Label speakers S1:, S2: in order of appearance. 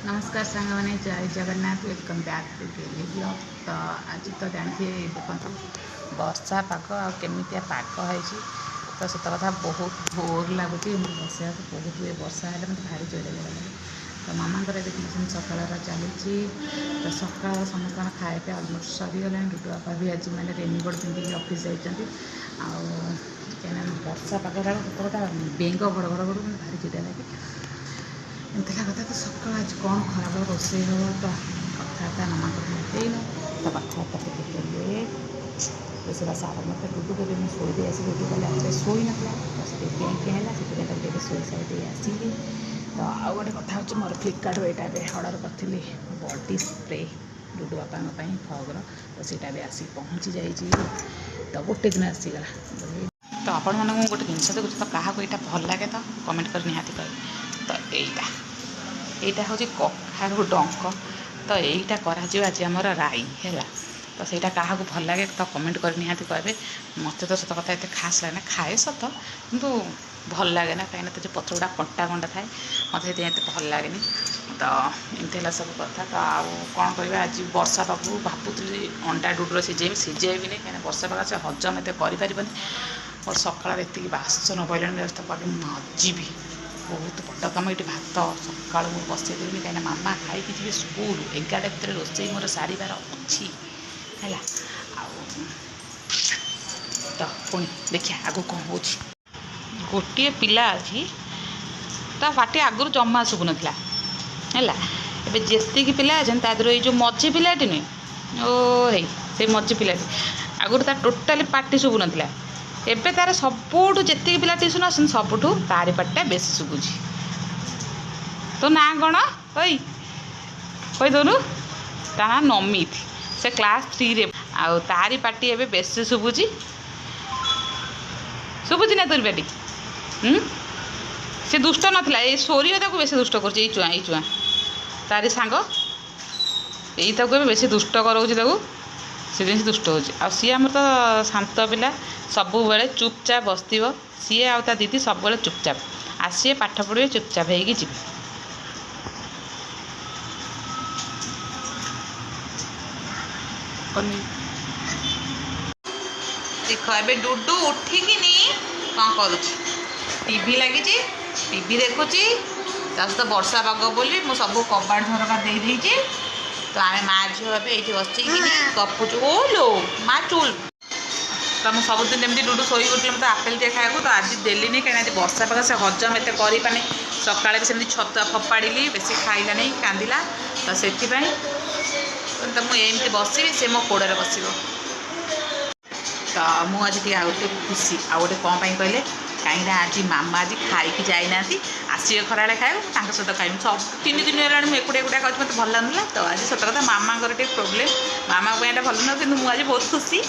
S1: नमस्कार सांग मैंने जय Jagannath welcome back to daily blog. तो आज तो जानते देखो वर्षा पाग आमिया पाग है तो सत कथा बहुत बोर लगुच बसा बहुत वर्षा है मतलब भारी जोर लगे। तो मामा देखते सकाल चली तो सकाल समस्त खाए अलमोस्ट सरीगला। डुडू बापा भी आज मैंने रेनकोट पिंधिक ऑफिस जाइए कहीं वर्षा पाग सत कथा बेंग घड़ घड़ घड़ भारी जोर लगे। एमती कथा तो सकाल आज कौन खराब रोसे हम तो कथबार्ता मामा देन तो कथबार्ता टे रोषेबास आरम्भ तो डुडू के मुझे शोदे आसी डुडू कल शोई ना तो से है से शोई सारी आसिली। तो आउ गोटे कथा हूँ मोर फ्लिपकार्ट यहाँ अर्डर करी बॉडी स्प्रे डुडू बापा फगर तो सीटा भी आसी पहुँची जाइए तो गोटे दिन आसीगला। तो आपण मानक गोटे जिनस देखुच तो क्या यहाँ भल लगे तो कमेंट कर निहाती कहे। तो এইটা হচ্ছে কଖାରୁ ଡଙ୍କ तो এইটা କରାଯିବ ଆଜି ଆମର ରାଇ ହେଲା। तो ସେଇଟା କାହାକୁ ଭଲ ଲାଗେ ତ କମେଣ୍ଟ କରି ନିହାତି କହିବେ। ମୋତେ ତ ସତ କଥା ଏତେ ଖାସ୍ ଲାଗେ ନା, ଖାଏ ସତ କିନ୍ତୁ ଭଲ ଲାଗେ ନା, କାହିଁକିନା ତ ଯେଉଁ ପତ୍ର ଗୁଡ଼ା କଣ୍ଟା କଣ୍ଟା ଥାଏ ମୋତେ ସେଥିପାଇଁ ଏତେ ଭଲ ଲାଗେନି। ତ ଏମିତି ହେଲା ସବୁ କଥା। ତ ଆଉ କ'ଣ କରିବା, ଆଜି ବର୍ଷା ପାଗକୁ ଭାବୁଥିଲି ଅଣ୍ଡା ଡୁଡୁର ସିଝେଇବିନି କାହିଁକିନା ବର୍ଷା ପାଗ ସେ ହଜମ ଏତେ କରିପାରିବନି। ମୋର ସକାଳରେ ଏତିକି ବାସନ ପଡ଼ିଲାଣି ତାକୁ ଆଗେ ମାଜିବି। बहुत बड़ कम ये भात सका बसईदेवी कहीं मामा खाई जी स्कूल 11टा भितर रोसे मोर सारार अच्छी है। तो पुणी देखिए आगू कौन हो गोटे पिला अच्छी ता पाटी आगुरी जमा शुभु नाला है। जी पिला अच्छे तादर ये जो मझी पिलाटी नुहे ओ से मझी पिलाटी आगुरी तार टोटाली पाटी शुभु नाला। एबे तार सबुठू जी पिला ट्यूशन आसन सबुठू तारी पाटा बेस शुभुची। तो ना कौन कहीदनु ता ना नमित से क्लास 3 रे आउ तारी पाटी एबे बेस शुभुची शुभुची ना तोरी पाटी। से दुष्ट नथिला ए सोरी ताको बेस दुष्ट कर चुआ तारी सांग यही ताको बेस दुष्ट कराऊँ ताको से दुष्ट हो सी आम तो शांत पिला सब बेले चुपचाप बस सी आ दीदी सब बेले चुपचाप आसिए पाठ पढ़े चुपचाप हो जी। देख ए डुडू उठिकी कौन कर टीवी लगी टीवी देखुची सहित वर्षा पाग बोली मु सब कबाड़ झरका दे देइछि। तो आम माँ झील भाई ये बस गपुचु ओ लो माँ चुल। तो मुझे सबुदिन एमती डुडू शोक उठे मतलब आपेल दिए खाया तो आज देली कहीं आज वर्षा पाग से हजम एत करें सकाଳେ भी सेमती छतुआ फोपाड़ी बेसी खाइला नहीं कांदिला तो से तो मुझे बसबी से मो कोड़े बस। तो मुझे आज गोटे खुशी आ गए कौन कहले कहीं आज मामा आज खाई जाना आसिए खरा खाए सहित खाई सब 3 दिन है मुझे एकुटिया खाऊँ मत भल लगुला। तो आज सत कथा मामा प्रोब्लेम मामा को भल नुह कि मुझे बहुत खुशी।